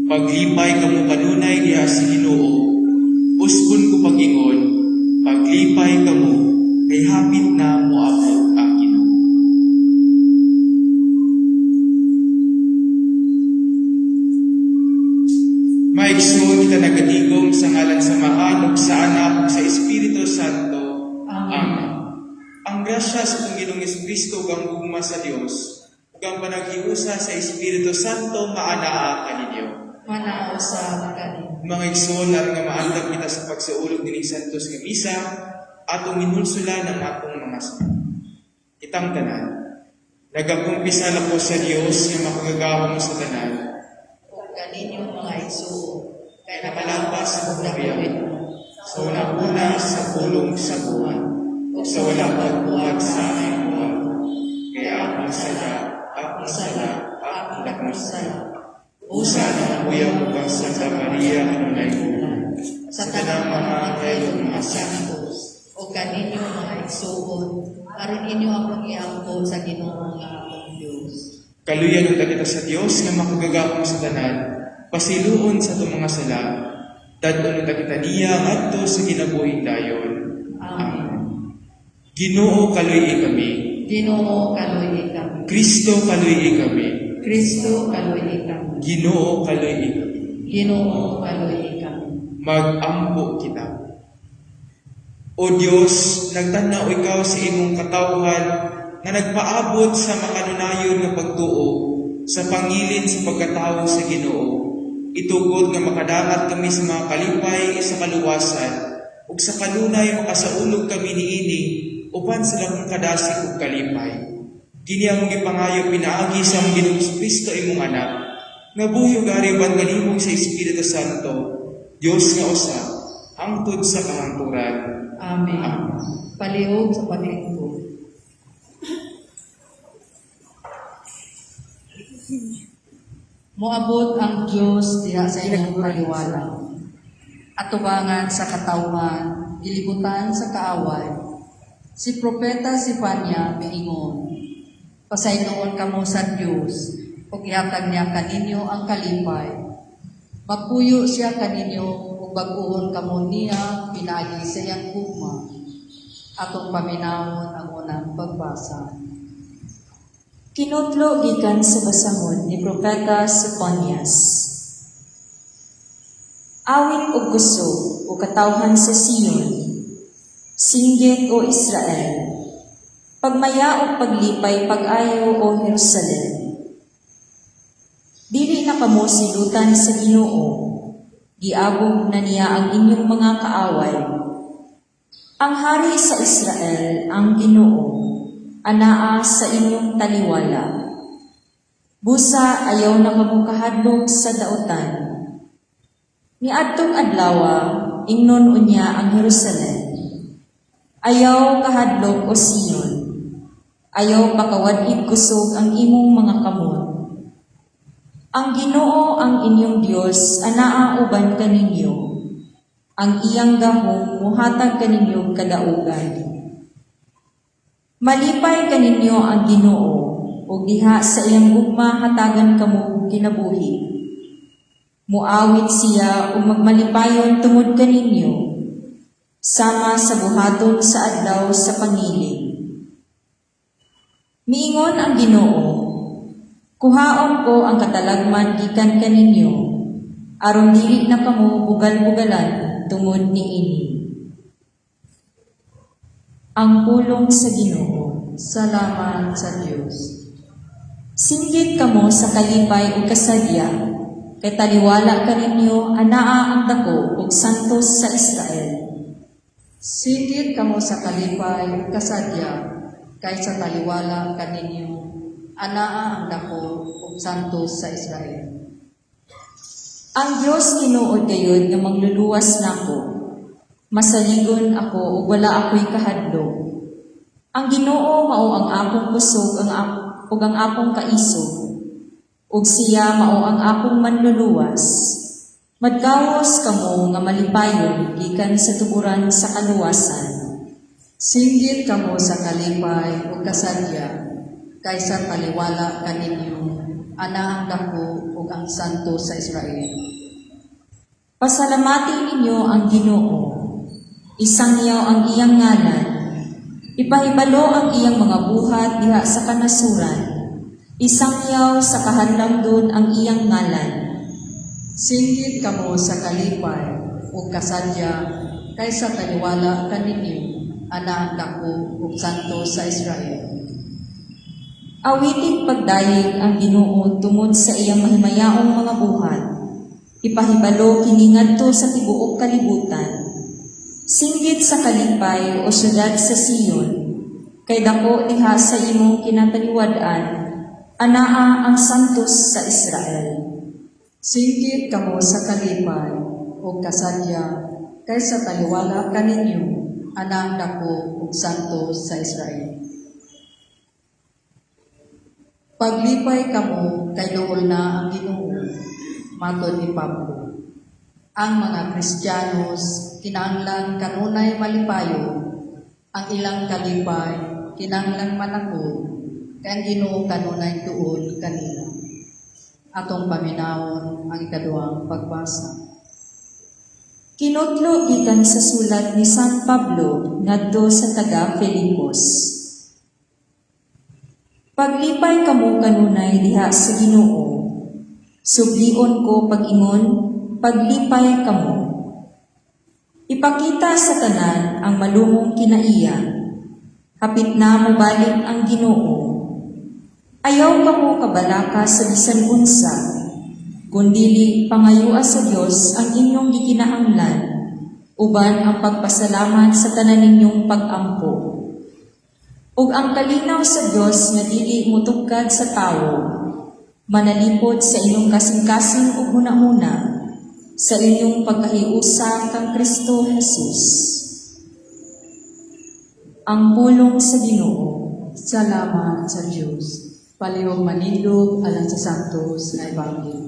Paglipay kamo kanunay diha sa Ginoo, uskon ko pag-ingon, paglipay kamo, kay hapit na moabot ang Ginoo. Maigsoon kita nagadigom sa ngalan sa Mahal ug sa Anak ug sa Espiritu Santo. Amen. Ang grasya sa atong Ginoong Jesucristo ug ang gugma sa Dios ug ang panaghiusa sa Espiritu Santo maanaa kaninyo. Manao sa magaling. Mga igsoon, aron nga maandam kita sa pagsaulog dining Santos nga misa atong minulsulan ang atong mga sala. Kitang tanan, nagakumpisal ako sa Dios nga makagagahom sa tanan. Kung kaninyong mga igsuo, kay Nakalampas sa pagkabiyak, sa una-una sa pulong sa buwan, o sa walang pagbuhat sa aking buwan. Kaya akong sala, akong nagmasala. Usa ng uyang upang Santa Maria Anulay Bulan, sa tanang mga anghel ug mga santos, o kaninyong mga igsuon, aron inyo akong iangko sa Ginoo nga akong Dios. Kaluyan ang kita sa Dios nga makagagahom sa tanan, pasiluon sa itong mga sala, dadon ang kita niya ngadto sa kinabuhing dayon. Amen. Ginoo kaluy kami, Ginoo kaluy kami. Kristo kaluy kami, Kristo kaluy kami. Ginoo kaluy kami. Ginoo kaluy kami. Mag-ampo kita. O Diyos, nagtanaw ikaw sa imong katawhan na nagpaabot sa makanunayon nga pagtuo sa pangilin sa pagkatao sa Ginoo. Itugod nga makadangat kami sa mga kalipay sa kaluwasan ug sa kanunay makasaulog kami niini upan sa lakong kadasig ug kalipay. Kini ang gipangayo pinaagi sa Ginoong Kristo imong anak, nga buhi ug ariban kanimo sa Espiritu Santo, Dios nga usa, hangtod sa kahangturan. Amen. Palihog sa paglingkod. Moabot ang Diyos diha sa inyong paliwala. Atubangan sa katawhan, ilibutan sa kaaway. Si Propeta Sifania miingon, pasayloon kamo sa Diyos, ug ihatag niya kaninyo ang kalipay. Magpuyo siya kaninyo, ug bag-ohon kamo niya, pinagi sa iyang gugma. Atong paminawon ang unang pagbasa. Kinutlo gikan sa basangon ni Propeta Sophonias. Awit og kusog o katawhan sa Sion, singgit o Israel, pagmaya o paglipay pag-ayo o Jerusalem. Dili na kamo silutan sa Ginoo, giabog na niya ang inyong mga kaaway. Ang hari sa Israel, ang Ginoo, anaa sa inyong taliwala. Busa ayaw na kamo kahadlok sa dautan. Niadtong adlawa, ingnon unya ang Jerusalem. Ayaw kahadlok o Sion. Ayaw pakawadid kusog ang imong mga kamot. Ang Ginoo ang inyong Dios anaa uban kaninyo. Ang iyang gahom muhatag kaninyo kadaugan. Malipay kaninyo ang Ginoo ug diha sa iyang gugma hatagan kamo kinabuhi. Muawit siya ug magmalipayon tungod kaninyo sama sa buhaton sa adlaw sa pangiling. Miingon ang Ginoo, kuhaon ko ang katalagman gikan kaninyo, aron dili na kamo bugal-bugalan tungod niini. Ang pulong sa Ginoo. Salamat sa Diyos. Singgit kamo sa kalipay ug kasadya, kay taliwala kaninyo anaa ang dako ug santos sa Israel. Singgit kamo sa kalipay ug kasadya, kay sa taliwala kaninyo, anaa ang dako ug santos sa Israel. Ang Dios tinuod gayud nga magluluwas nako. Masaligon ako ug wala ako'y kahadlok. Ang Ginoo mao ang akong kusog ug ang akong kaisog. Ug siya mao ang akong manluluwas. Madgawos kamo nga malipayon gikan sa tuburan sa kaluwasan. Singgit kamo sa kalipay ug kasadya, kaysa taliwala kaninyo, ana ang dako ug ang santo sa Israel. Pasalamatin ninyo ang Ginoo. Isangyaw ang iyang ngalan. Ipahibalo ang iyang mga buhat diha sa kanasuran. Isangyaw sa kahadlangdon ang iyang ngalan. Singgit kamo sa kalipay ug kasadya kaysa taliwala kaninyo ana dako ug santo sa Israel. Awitin pagdayeg ang Ginoo tungod sa iyang mahimayaong mga buhat. Ipahibalo kini ngadto sa tibuok kalibutan. Singgit sa kalipay o syudad sa Sion, kay dako diha sa imong kinataliwad-an, anaa ang santos sa Israel. Singgit kamo sa kalipay ug kasadya kaysa taliwala kaninyo ana dako ug santo sa Israel. Paglipay kamo kay duol na ang Ginoo, matud ni Pablo. Ang mga Kristiyanos kinahanglan kanunay malipayo, ang ilang kalipay kinahanglan manakod, kay ang Ginoo kanunay tuod kanila. Atong paminawon ang ikaduhang pagbasa. Kinutlo gikan sa sulat ni San Pablo ngadto sa taga Filipos. Paglipay kamo kanunay diha sa Ginoo. Sublion ko pag-ingon, paglipay kamo. Ipakita sa tanan ang malumong kinaiya. Hapit na mobalik ang Ginoo. Ayaw kamo kabalaka sa bisan unsa, kundili pangayua sa Dios ang inyong gikinahanglan, uban ang pagpasalamat sa tanan ninyong pag-ampo. Ug ang kalinaw sa Dios nga dili mutugkad sa tawo, manalipod sa inyong kasing-kasing ug hunahuna sa inyong pagkahiusa kang Kristo Jesus. Ang pulong sa Ginoo. Salamat sa Diyos. Palihog manindog alang sa santos na ebanghelyo.